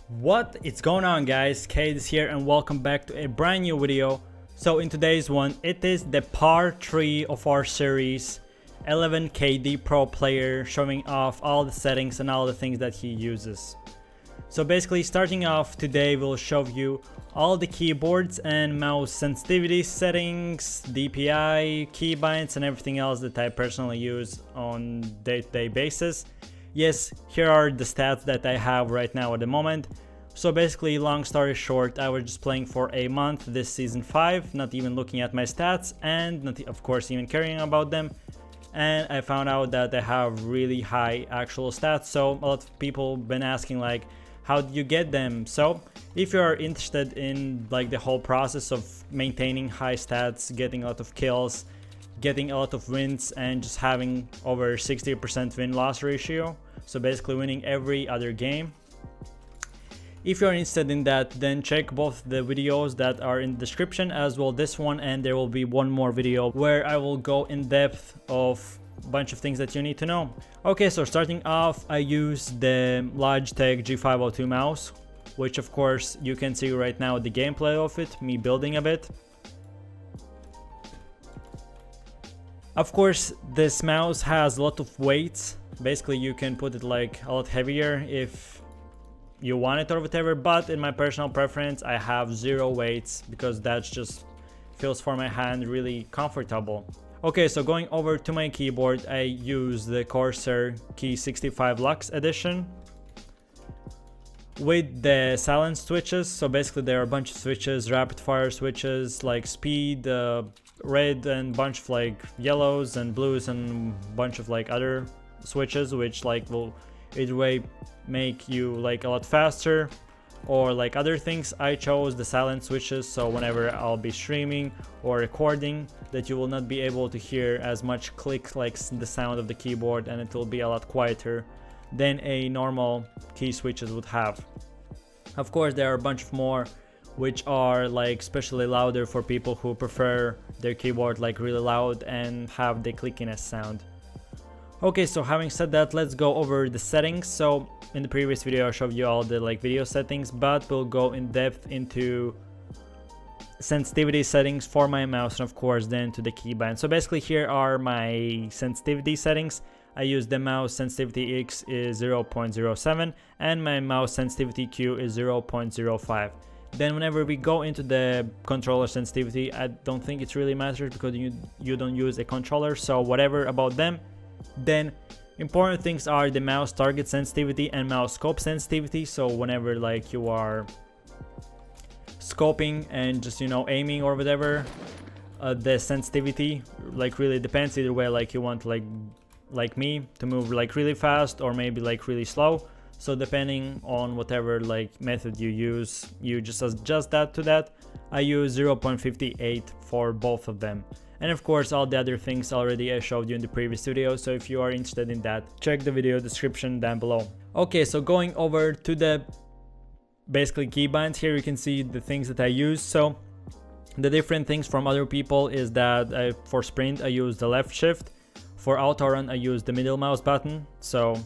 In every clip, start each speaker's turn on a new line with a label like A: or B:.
A: What is going on, guys? Kaid is here and welcome back to a brand new video. So in today's one, it is the part 3 of our series 11 KD Pro player, showing off all the settings and all the things that he uses. So basically, starting off today, we'll show you all the keyboards and mouse sensitivity settings, DPI, keybinds, and everything else that I personally use on day-to-day basis. Yes, here are the stats that I have right now at the moment. So basically, long story short, I was just playing for a month this season 5, not even looking at my stats and not of course even caring about them. And I found out that I have really high actual stats. So a lot of people been asking like, how do you get them? So if you are interested in like the whole process of maintaining high stats, getting a lot of kills, getting a lot of wins, and just having over 60% win-loss ratio, so basically winning every other game, if you're interested in that, then check both the videos that are in the description as well this one, and there will be one more video where I will go in depth of a bunch of things that you need to know. Okay, so starting off, I use the Logitech G502 mouse, which of course you can see right now the gameplay of it, me building a bit. Of course, this mouse has a lot of weights. Basically, you can put it like a lot heavier if you want it or whatever, but in my personal preference, I have 0 weights because that just feels for my hand really comfortable. Okay, so going over to my keyboard, I use the Corsair Key 65 Lux edition with the silent switches. So basically there are a bunch of switches, rapid fire switches like speed, red, and bunch of like yellows and blues, and bunch of like other switches which like will either way make you like a lot faster or like other things. I chose the silent switches, so whenever I'll be streaming or recording, that you will not be able to hear as much click like the sound of the keyboard, and it will be a lot quieter than a normal key switches would have. Of course, there are a bunch of more which are like especially louder for people who prefer their keyboard like really loud and have the clickiness sound. Okay, so having said that, let's go over the settings. So in the previous video I showed you all the like video settings, but we'll go in depth into sensitivity settings for my mouse, and of course then to the keybind. So basically here are my sensitivity settings. I use the mouse sensitivity X is 0.07 and my mouse sensitivity Q is 0.05. Then whenever we go into the controller sensitivity, I don't think it really matters because you don't use a controller, so whatever about them. Then important things are the mouse target sensitivity and mouse scope sensitivity. So whenever like you are scoping and just aiming or whatever, the sensitivity like really depends. Either way, like you want like me to move like really fast or maybe like really slow. So depending on whatever like method you use, you just adjust that to that. I use 0.58 for both of them. And of course, all the other things already I showed you in the previous video. So if you are interested in that, check the video description down below. Okay, so going over to the basically keybinds, here you can see the things that I use. So the different things from other people is that for sprint, I use the left shift. For auto run, I use the middle mouse button. So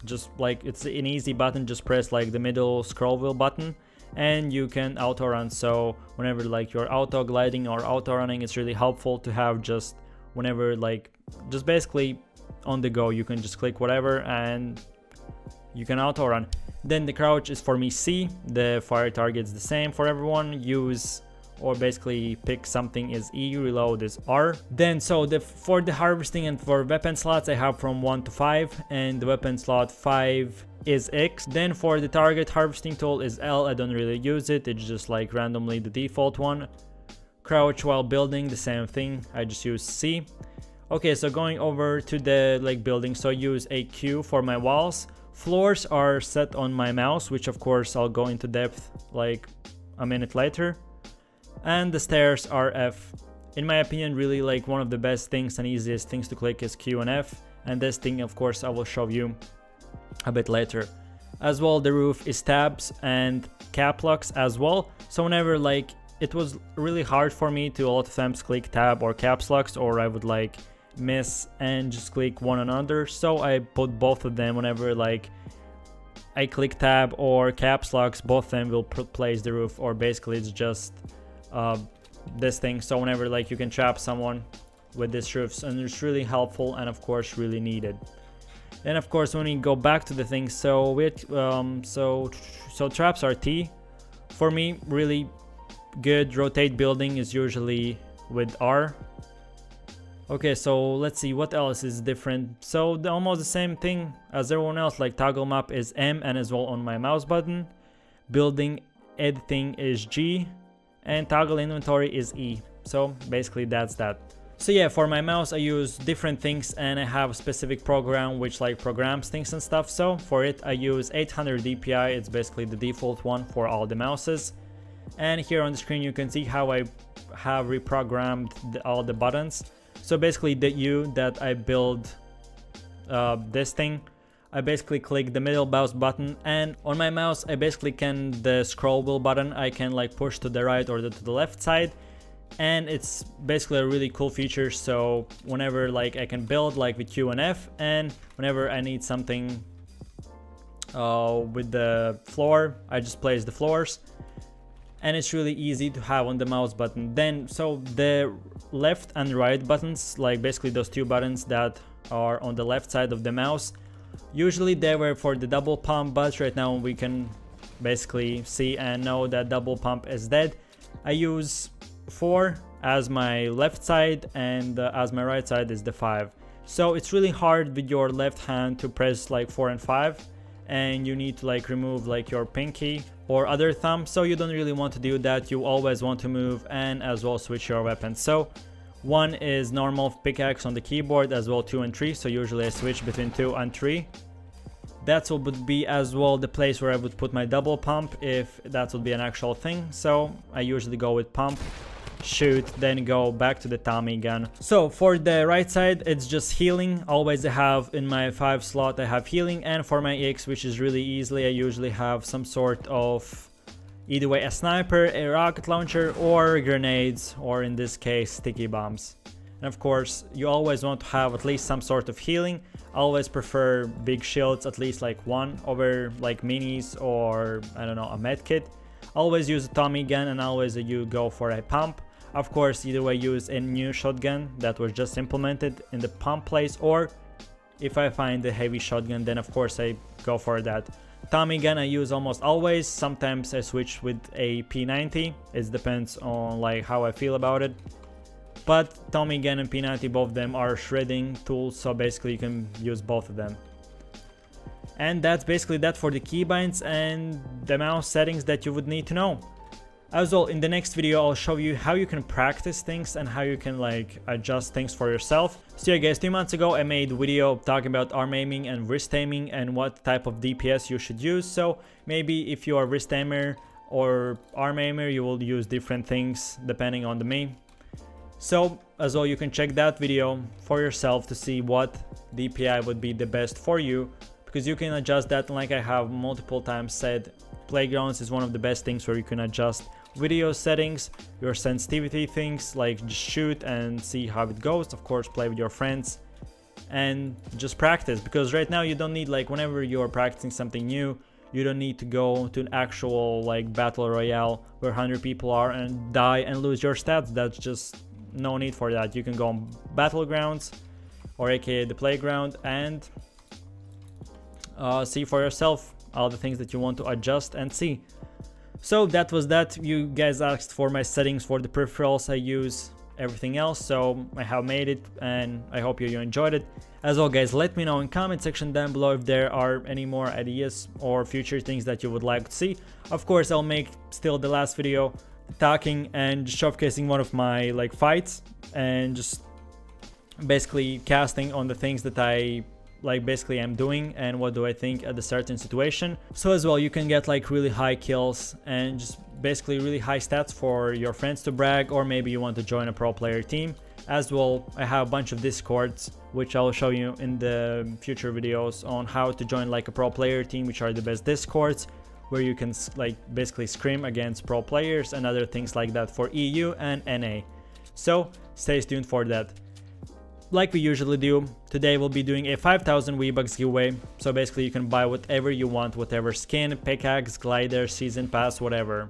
A: just like it's an easy button, just press like the middle scroll wheel button and you can auto run. So whenever like you're auto gliding or auto running, it's really helpful to have just whenever like just basically on the go, you can just click whatever and you can auto run. Then the crouch is for me C. The fire target's the same for everyone. Use or basically pick something is E, reload is R. Then so for the harvesting and for weapon slots, I have from 1 to 5, and the weapon slot 5 is X. Then for the target harvesting tool is L. I don't really use it, it's just like randomly the default one. Crouch while building, the same thing, I just use C. Okay, so going over to the like building, so I use a Q for my walls. Floors are set on my mouse, which of course I'll go into depth like a minute later. And the stairs are F. In my opinion, really like one of the best things and easiest things to click is Q and F, and this thing of course I will show you a bit later. As well, the roof is tabs and cap locks as well. So whenever like it was really hard for me to a lot of times click tab or caps locks, or I would like miss and just click one another, so I put both of them whenever like I click tab or caps locks, both of them will place the roof, or basically it's just this thing. So whenever like you can trap someone with this roofs, and it's really helpful and of course really needed. And of course when we go back to the thing, so so traps are T. For me, really good rotate building is usually with R. Okay, so let's see what else is different. So almost the same thing as everyone else, like toggle map is M and as well on my mouse button. Building editing is G and toggle inventory is E. So basically that's that. So yeah, for my mouse I use different things and I have a specific program which like programs things and stuff. So for it I use 800 DPI, it's basically the default one for all the mouses. And here on the screen you can see how I have reprogrammed all the buttons. So basically the U that I build this thing, I basically click the middle mouse button, and on my mouse I basically can, the scroll wheel button, I can like push to the right or to the left side. And it's basically a really cool feature. So whenever like I can build like with Q and F, and whenever I need something with the floor, I just place the floors, and it's really easy to have on the mouse button. Then so the left and right buttons, like basically those two buttons that are on the left side of the mouse, usually they were for the double pump, but right now we can basically see and know that double pump is dead. I use 4 as my left side, and as my right side is the 5. So it's really hard with your left hand to press like 4 and 5, and you need to like remove like your pinky or other thumb. So you don't really want to do that. You always want to move and as well switch your weapons. So 1 is normal pickaxe on the keyboard, as well 2 and 3. So usually I switch between 2 and 3. That would be as well the place where I would put my double pump if that would be an actual thing. So I usually go with pump, shoot, then go back to the Tommy gun. So for the right side it's just healing. Always I have in my 5 slot I have healing, and for my X, which is really easily, I usually have some sort of either way a sniper, a rocket launcher, or grenades, or in this case sticky bombs. And of course you always want to have at least some sort of healing. I always prefer big shields, at least like 1 over like minis or I don't know, a med kit. Always use a Tommy gun, and always you go for a pump. Of course, either way use a new shotgun that was just implemented in the pump place, or if I find a heavy shotgun, then of course I go for that. Tommy gun I use almost always. Sometimes I switch with a P90. It depends on like how I feel about it. But Tommy gun and P90, both of them are shredding tools, so basically you can use both of them. And that's basically that for the keybinds and the mouse settings that you would need to know. As well, in the next video I'll show you how you can practice things and how you can like adjust things for yourself. So yeah guys, 2 months ago I made a video talking about arm aiming and wrist aiming and what type of DPS you should use. So maybe if you are wrist aimer or arm aimer, you will use different things depending on the main. So as well, you can check that video for yourself to see what DPI would be the best for you, because you can adjust that. Like I have multiple times said, Playgrounds is one of the best things where you can adjust video settings, your sensitivity things, like just shoot and see how it goes. Of course, play with your friends and just practice, because right now you don't need, like whenever you're practicing something new, you don't need to go to an actual like battle royale where 100 people are and die and lose your stats. That's just no need for that. You can go on battlegrounds, or aka the playground, and see for yourself all the things that you want to adjust and see. So that was that. You guys asked for my settings for the peripherals. I use everything else, so I have made it, and I hope you enjoyed it. As well guys, let me know in comment section down below if there are any more ideas or future things that you would like to see. Of course, I'll make still the last video talking and showcasing one of my like fights and just basically casting on the things that I like basically I'm doing and what do I think at a certain situation. So as well, you can get like really high kills and just basically really high stats for your friends to brag, or maybe you want to join a pro player team. As well, I have a bunch of discords which I'll show you in the future videos on how to join like a pro player team, which are the best discords where you can like basically scrim against pro players and other things like that for EU and NA. So stay tuned for that. like we usually do, today we'll be doing a 5,000 V-Bucks giveaway. So basically you can buy whatever you want, whatever skin, pickaxe, glider, season pass, whatever.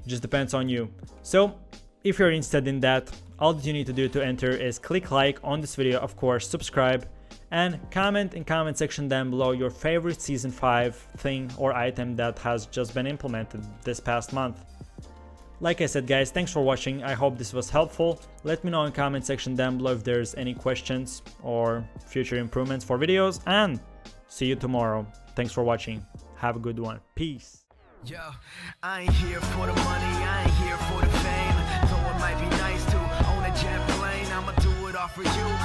A: Just depends on you. So if you're interested in that, all that you need to do to enter is click like on this video, of course, subscribe, and comment in comment section down below your favorite season 5 thing or item that has just been implemented this past month. Like I said guys, thanks for watching. I hope this was helpful. Let me know in comment section down below if there's any questions or future improvements for videos, and see you tomorrow. Thanks for watching. Have a good one. Peace.
B: Yo, I ain't here for the money, I ain't here for the fame. Though it might be nice to own a jet plane, I'ma do it all for you.